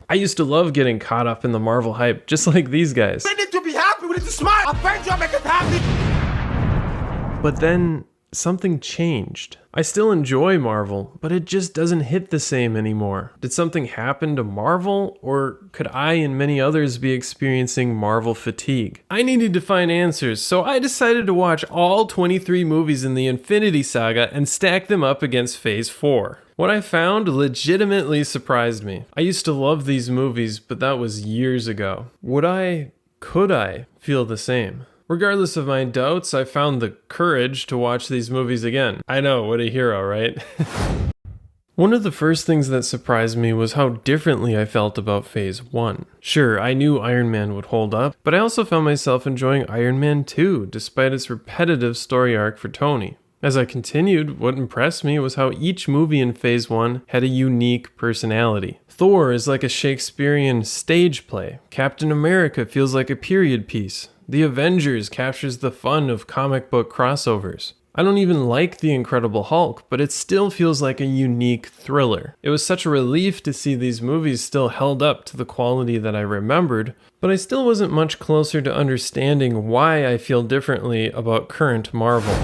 I used to love getting caught up in the Marvel hype, just like these guys. We need to be happy, we need to smile. Avenger, make us happy. But then something changed. I still enjoy Marvel, but it just doesn't hit the same anymore. Did something happen to Marvel, or could I and many others be experiencing Marvel fatigue? I needed to find answers, so I decided to watch all 23 movies in the Infinity Saga and stack them up against Phase 4. What I found legitimately surprised me. I used to love these movies, but that was years ago. Could I feel the same? Regardless of my doubts, I found the courage to watch these movies again. I know, what a hero, right? One of the first things that surprised me was how differently I felt about Phase 1. Sure, I knew Iron Man would hold up, but I also found myself enjoying Iron Man 2, despite its repetitive story arc for Tony. As I continued, what impressed me was how each movie in Phase 1 had a unique personality. Thor is like a Shakespearean stage play. Captain America feels like a period piece. The Avengers captures the fun of comic book crossovers. I don't even like The Incredible Hulk, but it still feels like a unique thriller. It was such a relief to see these movies still held up to the quality that I remembered, but I still wasn't much closer to understanding why I feel differently about current Marvel.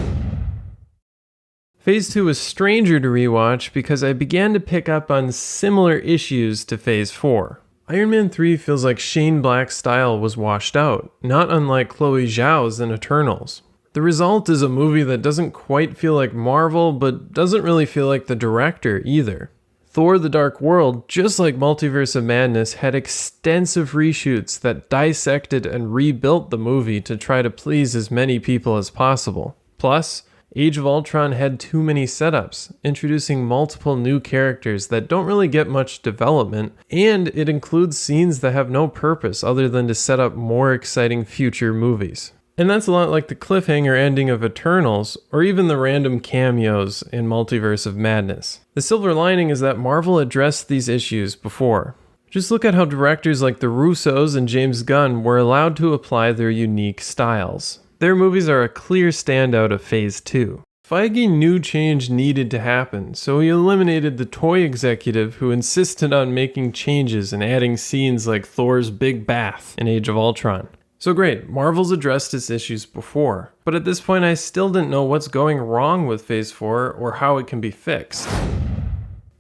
Phase 2 was stranger to rewatch because I began to pick up on similar issues to Phase 4. Iron Man 3 feels like Shane Black's style was washed out, not unlike Chloe Zhao's in Eternals. The result is a movie that doesn't quite feel like Marvel, but doesn't really feel like the director either. Thor: The Dark World, just like Multiverse of Madness, had extensive reshoots that dissected and rebuilt the movie to try to please as many people as possible. Plus, Age of Ultron had too many setups, introducing multiple new characters that don't really get much development, and it includes scenes that have no purpose other than to set up more exciting future movies. And that's a lot like the cliffhanger ending of Eternals, or even the random cameos in Multiverse of Madness. The silver lining is that Marvel addressed these issues before. Just look at how directors like the Russos and James Gunn were allowed to apply their unique styles. Their movies are a clear standout of Phase 2. Feige knew change needed to happen, so he eliminated the toy executive who insisted on making changes and adding scenes like Thor's big bath in Age of Ultron. So great, Marvel's addressed its issues before, but at this point I still didn't know what's going wrong with Phase 4 or how it can be fixed.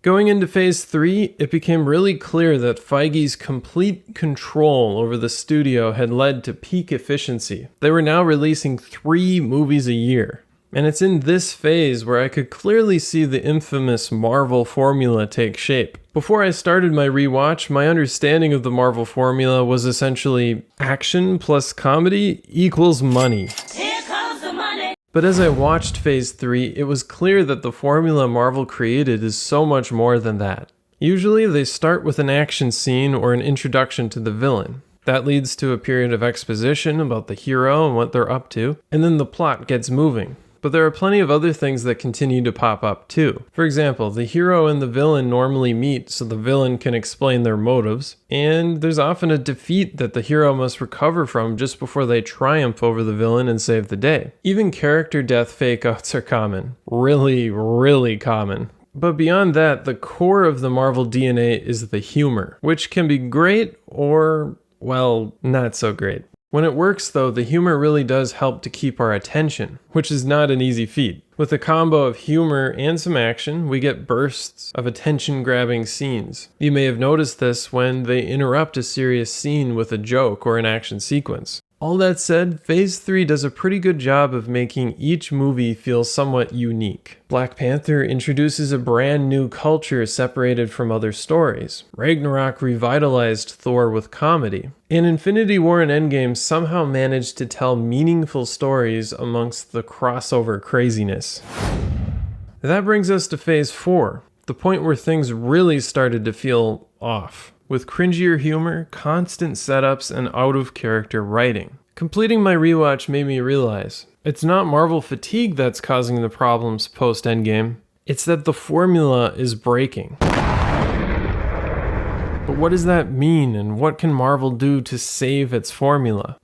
Going into Phase 3, it became really clear that Feige's complete control over the studio had led to peak efficiency. They were now releasing 3 movies a year. And it's in this phase where I could clearly see the infamous Marvel formula take shape. Before I started my rewatch, my understanding of the Marvel formula was essentially action plus comedy equals money. But as I watched Phase 3, it was clear that the formula Marvel created is so much more than that. Usually they start with an action scene or an introduction to the villain. That leads to a period of exposition about the hero and what they're up to, and then the plot gets moving. But there are plenty of other things that continue to pop up too. For example, the hero and the villain normally meet so the villain can explain their motives, and there's often a defeat that the hero must recover from just before they triumph over the villain and save the day. Even character death fake-outs are common. Really, really common. But beyond that, the core of the Marvel DNA is the humor, which can be great or, well, not so great. When it works though, the humor really does help to keep our attention, which is not an easy feat. With a combo of humor and some action, we get bursts of attention-grabbing scenes. You may have noticed this when they interrupt a serious scene with a joke or an action sequence. All that said, Phase 3 does a pretty good job of making each movie feel somewhat unique. Black Panther introduces a brand new culture separated from other stories. Ragnarok revitalized Thor with comedy. And Infinity War and Endgame somehow managed to tell meaningful stories amongst the crossover craziness. That brings us to Phase 4, the point where things really started to feel off. With cringier humor, constant setups, and out-of-character writing. Completing my rewatch made me realize, it's not Marvel fatigue that's causing the problems post-Endgame, it's that the formula is breaking. But what does that mean, and what can Marvel do to save its formula?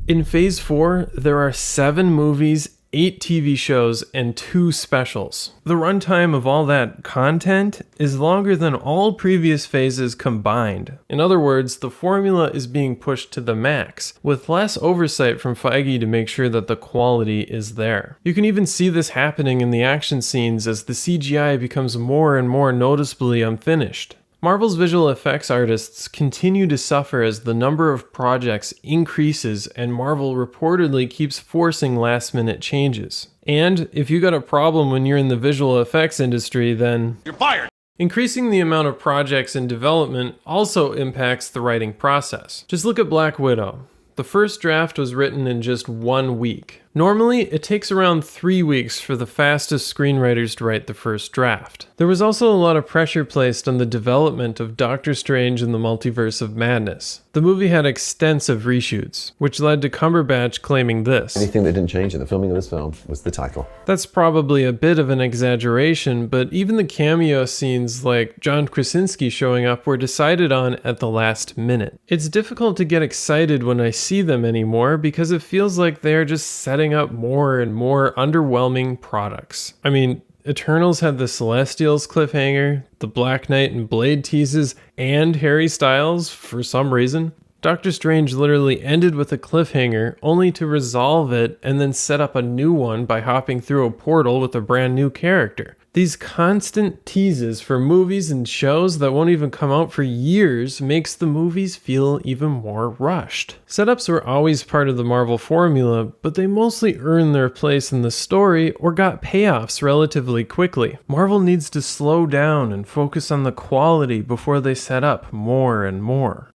In Phase 4, there are 7 movies 8 TV shows, and 2 specials. The runtime of all that content is longer than all previous phases combined. In other words, the formula is being pushed to the max, with less oversight from Feige to make sure that the quality is there. You can even see this happening in the action scenes as the CGI becomes more and more noticeably unfinished. Marvel's visual effects artists continue to suffer as the number of projects increases and Marvel reportedly keeps forcing last-minute changes. And if you got a problem when you're in the visual effects industry, then You're fired. increasing the amount of projects in development also impacts the writing process. Just look at Black Widow. The first draft was written in just 1 week. Normally, it takes around 3 weeks for the fastest screenwriters to write the first draft. There was also a lot of pressure placed on the development of Doctor Strange in the Multiverse of Madness. The movie had extensive reshoots, which led to Cumberbatch claiming this. Anything that didn't change in the filming of this film was the title. That's probably a bit of an exaggeration, but even the cameo scenes like John Krasinski showing up were decided on at the last minute. It's difficult to get excited when I see them anymore because it feels like they're just setting up more and more underwhelming products. I mean, Eternals had the Celestials cliffhanger, the Black Knight and Blade teases, and Harry Styles for some reason. Doctor Strange literally ended with a cliffhanger only to resolve it and then set up a new one by hopping through a portal with a brand new character. These constant teases for movies and shows that won't even come out for years makes the movies feel even more rushed. Setups were always part of the Marvel formula, but they mostly earned their place in the story or got payoffs relatively quickly. Marvel needs to slow down and focus on the quality before they set up more and more.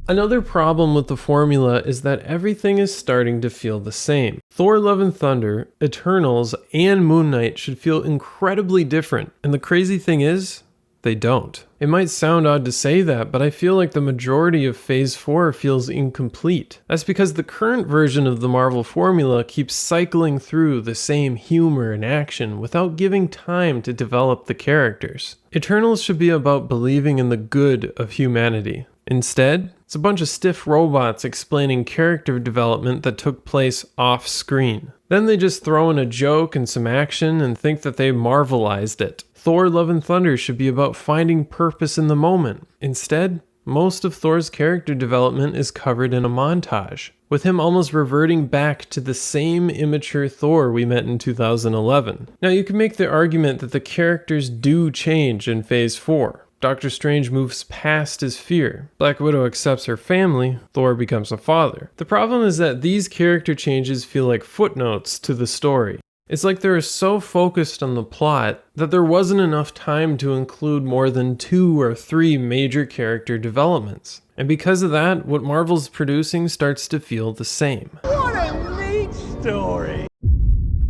Another problem with the formula is that everything is starting to feel the same. Thor: Love and Thunder, Eternals, and Moon Knight should feel incredibly different, and the crazy thing is, they don't. It might sound odd to say that, but I feel like the majority of Phase 4 feels incomplete. That's because the current version of the Marvel formula keeps cycling through the same humor and action without giving time to develop the characters. Eternals should be about believing in the good of humanity. Instead, it's a bunch of stiff robots explaining character development that took place off screen. Then they just throw in a joke and some action and think that they Marvelized it. Thor: Love and Thunder should be about finding purpose in the moment. Instead, most of Thor's character development is covered in a montage, with him almost reverting back to the same immature Thor we met in 2011. Now you can make the argument that the characters do change in Phase 4. Doctor Strange moves past his fear. Black Widow accepts her family. Thor becomes a father. The problem is that these character changes feel like footnotes to the story. It's like they're so focused on the plot that there wasn't enough time to include more than 2 or 3 major character developments. And because of that, what Marvel's producing starts to feel the same. What a neat story.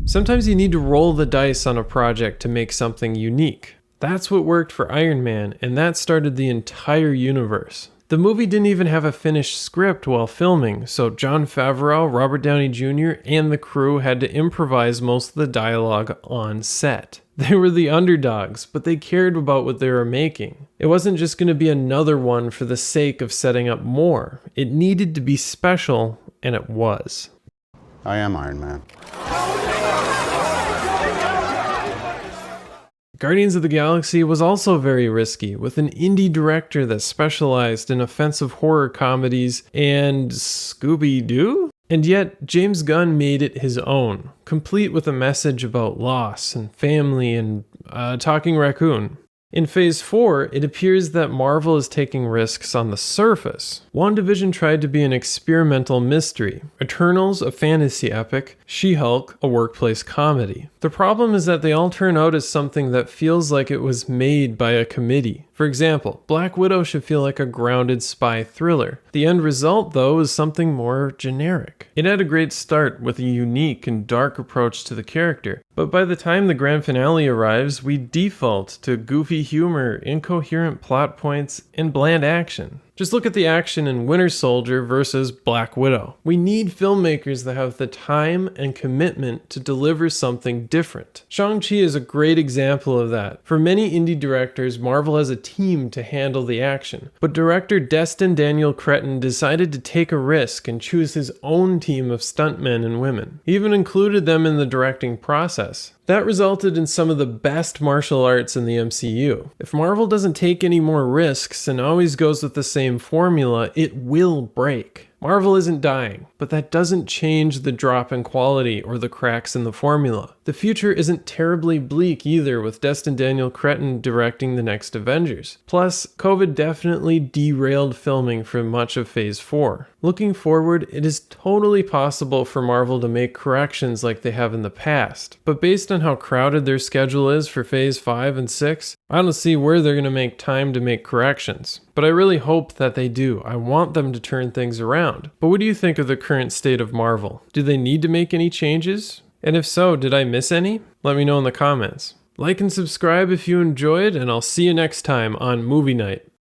Sometimes you need to roll the dice on a project to make something unique. That's what worked for Iron Man, and that started the entire universe. The movie didn't even have a finished script while filming, so Jon Favreau, Robert Downey Jr., and the crew had to improvise most of the dialogue on set. They were the underdogs, but they cared about what they were making. It wasn't just going to be another one for the sake of setting up more. It needed to be special, and it was. I am Iron Man. Guardians of the Galaxy was also very risky, with an indie director that specialized in offensive horror comedies and Scooby-Doo? And yet, James Gunn made it his own, complete with a message about loss and family and a talking raccoon. In Phase 4, it appears that Marvel is taking risks on the surface. WandaVision tried to be an experimental mystery, Eternals a fantasy epic, She-Hulk a workplace comedy. The problem is that they all turn out as something that feels like it was made by a committee. For example, Black Widow should feel like a grounded spy thriller. The end result, though, is something more generic. It had a great start with a unique and dark approach to the character, but by the time the grand finale arrives, we default to goofy humor, incoherent plot points, and bland action. Just look at the action in Winter Soldier versus Black Widow. We need filmmakers that have the time and commitment to deliver something different. Shang-Chi is a great example of that. For many indie directors, Marvel has a team to handle the action, but director Destin Daniel Cretton decided to take a risk and choose his own team of stuntmen and women. He even included them in the directing process. That resulted in some of the best martial arts in the MCU. If Marvel doesn't take any more risks and always goes with the same formula, it will break. Marvel isn't dying, but that doesn't change the drop in quality or the cracks in the formula. The future isn't terribly bleak either, with Destin Daniel Cretton directing the next Avengers. Plus, COVID definitely derailed filming for much of Phase 4. Looking forward, it is totally possible for Marvel to make corrections like they have in the past, but based on how crowded their schedule is for Phase 5 and 6, I don't see where they're going to make time to make corrections. But I really hope that they do. I want them to turn things around. But what do you think of the current state of Marvel? Do they need to make any changes? And if so, did I miss any? Let me know in the comments. Like and subscribe if you enjoyed, and I'll see you next time on Movie Night.